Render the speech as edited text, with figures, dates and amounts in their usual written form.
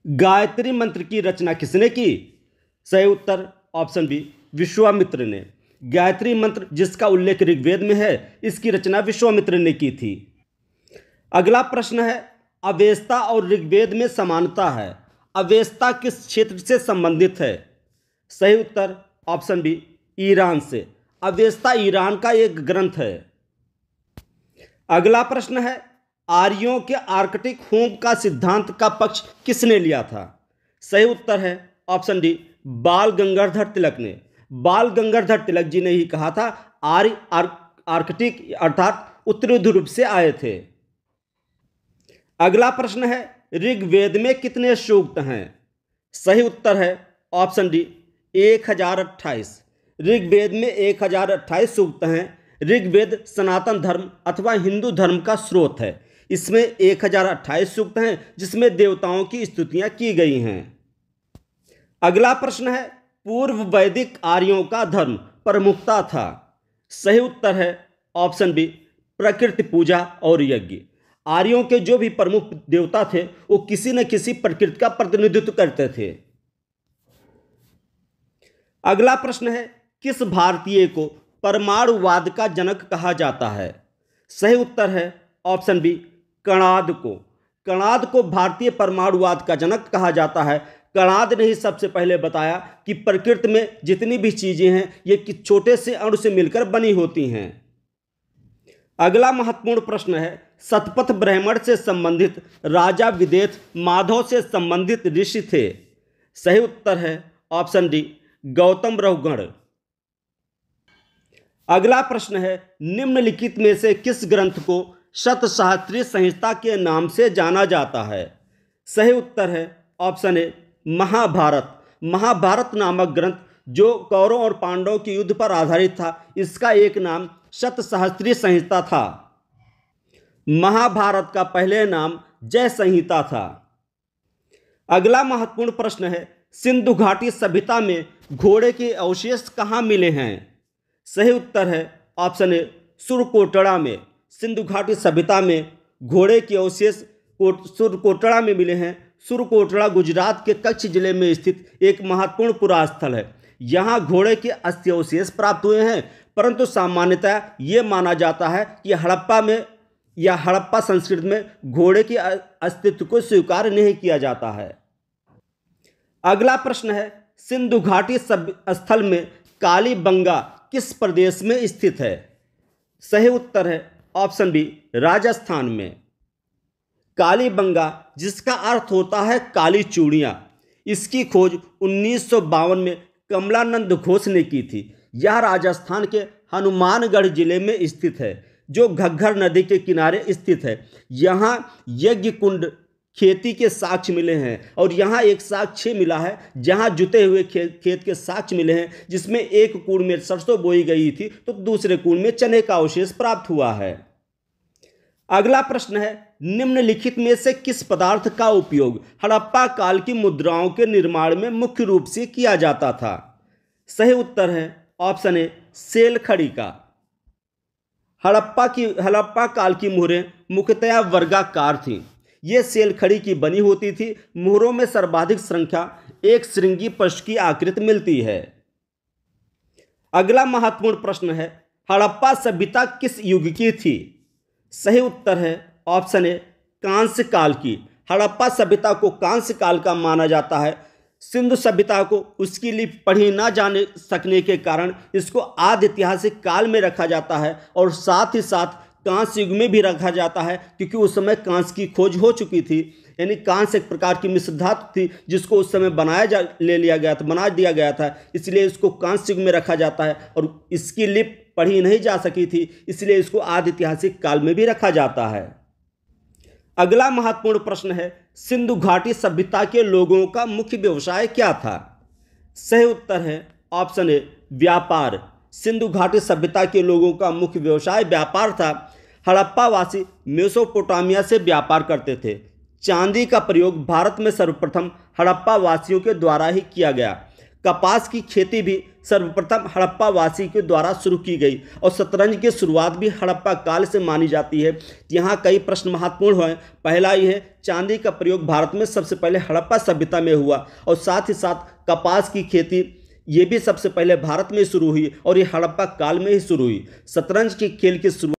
गायत्री मंत्र की रचना किसने की? सही उत्तर ऑप्शन बी विश्वामित्र ने। गायत्री मंत्र जिसका उल्लेख ऋग्वेद में है, इसकी रचना विश्वामित्र ने की थी। अगला प्रश्न है, अवेस्ता और ऋग्वेद में समानता है। अवेस्ता किस क्षेत्र से संबंधित है? सही उत्तर ऑप्शन बी ईरान से। अवेस्ता ईरान का एक ग्रंथ है। अगला प्रश्न है, आर्यों के आर्कटिक होम का सिद्धांत का पक्ष किसने लिया था? सही उत्तर है ऑप्शन डी बाल गंगाधर तिलक ने। बाल गंगाधर तिलक जी ने ही कहा था आर्य आर्कटिक अर्थात उत्तरी ध्रुव से आए थे। अगला प्रश्न है, ऋग्वेद में कितने सूक्त हैं? सही उत्तर है ऑप्शन डी 1028। ऋग्वेद में 1028 सूक्त हैं। ऋग्वेद सनातन धर्म अथवा हिंदू धर्म का स्रोत है। इसमें 1028 सूक्त हैं जिसमें देवताओं की स्तुतियां की गई हैं। अगला प्रश्न है, पूर्व वैदिक आर्यों का धर्म प्रमुखता था। सही उत्तर है ऑप्शन बी प्रकृति पूजा और यज्ञ। आर्यों के जो भी प्रमुख देवता थे वो किसी न किसी प्रकृति का प्रतिनिधित्व करते थे। अगला प्रश्न है, किस भारतीय को परमाणुवाद का जनक कहा जाता है? सही उत्तर है ऑप्शन बी कणाद को। कणाद को भारतीय परमाणुवाद का जनक कहा जाता है। कणाद ने ही सबसे पहले बताया कि प्रकृति में जितनी भी चीजें हैं ये कि छोटे से अणु से मिलकर बनी होती हैं। अगला महत्वपूर्ण प्रश्न है, शतपथ ब्राह्मण से संबंधित राजा विदेथ माधव से संबंधित ऋषि थे। सही उत्तर है ऑप्शन डी गौतम रघुगण। अगला प्रश्न है, निम्नलिखित में से किस ग्रंथ को शतसहस्त्री संहिता के नाम से जाना जाता है? सही उत्तर है ऑप्शन ए महाभारत। महाभारत नामक ग्रंथ जो कौरवों और पांडवों के युद्ध पर आधारित था, इसका एक नाम शतसहस्त्री संहिता था। महाभारत का पहले नाम जय संहिता था। अगला महत्वपूर्ण प्रश्न है, सिंधु घाटी सभ्यता में घोड़े के अवशेष कहाँ मिले हैं? सही उत्तर है ऑप्शन ए सुरकोटड़ा में। सिंधु घाटी सभ्यता में घोड़े के अवशेष सुरकोटड़ा में मिले हैं। सुरकोटड़ा गुजरात के कच्छ जिले में स्थित एक महत्वपूर्ण पुरास्थल है। यहाँ घोड़े के अस्थि अवशेष प्राप्त हुए हैं, परंतु सामान्यतः ये माना जाता है कि हड़प्पा में या हड़प्पा संस्कृति में घोड़े के अस्तित्व को स्वीकार नहीं किया जाता है। अगला प्रश्न है, सिंधु घाटी स्थल में कालीबंगा किस प्रदेश में स्थित है? सही उत्तर है ऑप्शन बी राजस्थान में। कालीबंगा जिसका अर्थ होता है काली चूड़ियाँ, इसकी खोज 1952 में कमलानंद घोष ने की थी। यह राजस्थान के हनुमानगढ़ जिले में स्थित है जो घग्गर नदी के किनारे स्थित है। यहाँ यज्ञ कुंड खेती के साक्ष्य मिले हैं और यहाँ एक साक्ष्य मिला है जहाँ जुते हुए खेत के साक्ष्य मिले हैं, जिसमें एक कुंड में सरसों बोई गई थी तो दूसरे कुंड में चने का अवशेष प्राप्त हुआ है। अगला प्रश्न है, निम्नलिखित में से किस पदार्थ का उपयोग हड़प्पा काल की मुद्राओं के निर्माण में मुख्य रूप से किया जाता था? सही उत्तर है ऑप्शन ए सेल खड़ी का। हड़प्पा काल की मुहरें मुख्यतया वर्गाकार थीं। ये सेल खड़ी की बनी होती थी। मुहरों में सर्वाधिक संख्या एक श्रृंगी पशु की आकृति मिलती है। अगला महत्वपूर्ण प्रश्न है, हड़प्पा सभ्यता किस युग की थी? सही उत्तर है ऑप्शन ए कांस्य काल की। हड़प्पा सभ्यता को कांस्य काल का माना जाता है। सिंधु सभ्यता को उसकी लिपि पढ़ी ना जाने सकने के कारण इसको आदि ऐतिहासिक काल में रखा जाता है और साथ ही साथ कांस्य युग में भी रखा जाता है, क्योंकि उस समय कांस्य की खोज हो चुकी थी। यानी कांस्य एक प्रकार की मिश्र धातु थी जिसको उस समय बना दिया गया था, इसलिए इसको कांस्य युग में रखा जाता है। और इसकी लिपि पढ़ी नहीं जा सकी थी, इसलिए इसको आदि ऐतिहासिक काल में भी रखा जाता है। अगला महत्वपूर्ण प्रश्न है, सिंधु घाटी सभ्यता के लोगों का मुख्य व्यवसाय क्या था? सही उत्तर है ऑप्शन ए व्यापार। सिंधु घाटी सभ्यता के लोगों का मुख्य व्यवसाय व्यापार था। हड़प्पा वासी मेसोपोटामिया से व्यापार करते थे। चांदी का प्रयोग भारत में सर्वप्रथम हड़प्पा वासियों के द्वारा ही किया गया। कपास की खेती भी सर्वप्रथम हड़प्पा वासी के द्वारा शुरू की गई और शतरंज की शुरुआत भी हड़प्पा काल से मानी जाती है। यहाँ कई प्रश्न महत्वपूर्ण हैं। पहला ये है, चांदी का प्रयोग भारत में सबसे पहले हड़प्पा सभ्यता में हुआ और साथ ही साथ कपास की खेती ये भी सबसे पहले भारत में शुरू हुई और ये हड़प्पा काल में ही शुरू हुई। शतरंज के खेल की शुरुआत